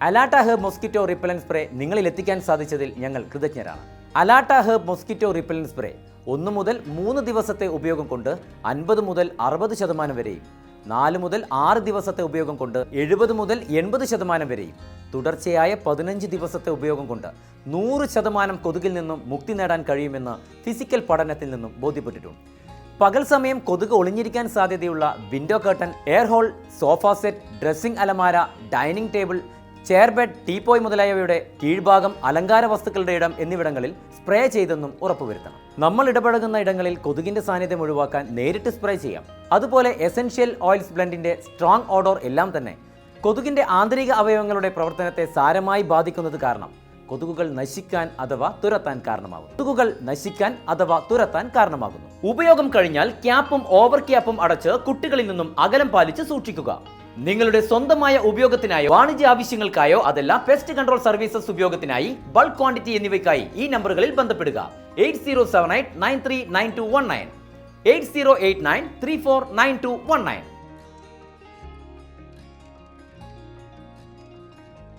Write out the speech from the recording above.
അലാട്ട herb mosquito repellent spray നിങ്ങളിൽ എത്തിക്കാൻ സാധിച്ചതിൽ ഞങ്ങൾ കൃതജ്ഞരാണ്. അലാട്ട ഹെർബ് മൊസ്കിറ്റോ റിപ്പലൻ സ്പ്രേ 1 മുതൽ 3 ദിവസത്തെ ഉപയോഗം കൊണ്ട് 50 മുതൽ 60% വരെയും 4 മുതൽ 6 ദിവസത്തെ ഉപയോഗം കൊണ്ട് 70 മുതൽ 80% വരെയും തുടർച്ചയായ 15 ദിവസത്തെ ഉപയോഗം കൊണ്ട് 100% കൊതുകിൽ നിന്നും മുക്തി നേടാൻ കഴിയുമെന്ന് ഫിസിക്കൽ പഠനത്തിൽ നിന്നും ബോധ്യപ്പെട്ടിട്ടുണ്ട്. പകൽ സമയം കൊതുക് ഒളിഞ്ഞിരിക്കാൻ സാധ്യതയുള്ള window curtain, air hole, sofa set, dressing അലമാര, dining table, chair bed, teapoy മുതലായവയുടെ കീഴ്ഭാഗം, അലങ്കാര വസ്തുക്കളുടെ ഇടം എന്നിവിടങ്ങളിൽ സ്പ്രേ ചെയ്തെന്നും ഉറപ്പുവരുത്തണം. നമ്മൾ ഇടപഴകുന്ന ഇടങ്ങളിൽ കൊതുകിന്റെ സാന്നിധ്യം ഒഴിവാക്കാൻ നേരിട്ട് സ്പ്രേ ചെയ്യാം. അതുപോലെ എസൻഷ്യൽ ഓയിൽസ് ബ്ലെൻഡിന്റെ സ്ട്രോങ് ഓഡോർ എല്ലാം തന്നെ കൊതുകിന്റെ ആന്തരിക അവയവങ്ങളുടെ പ്രവർത്തനത്തെ സാരമായി ബാധിക്കുന്നത് കാരണം കൊതുകുകൾ നശിക്കാൻ അഥവാ തുരത്താൻ കാരണമാകുന്നു. ഉപയോഗം കഴിഞ്ഞാൽ ക്യാപ്പും ഓവർ ക്യാപ്പും അടച്ച് കുട്ടികളിൽ നിന്നും അകലം പാലിച്ച് സൂക്ഷിക്കുക. നിങ്ങളുടെ സ്വന്തമായ ഉപയോഗത്തിനായോ വാണിജ്യ ആവശ്യങ്ങൾക്കായോ അതല്ല പെസ്റ്റ് കൺട്രോൾ സർവീസസ് ഉപയോഗത്തിനായി ബൾക്ക് ക്വാണ്ടിറ്റി എന്നിവയ്ക്കായി ഈ നമ്പറുകളിൽ ബന്ധപ്പെടുക. 8078939219, 8089349219.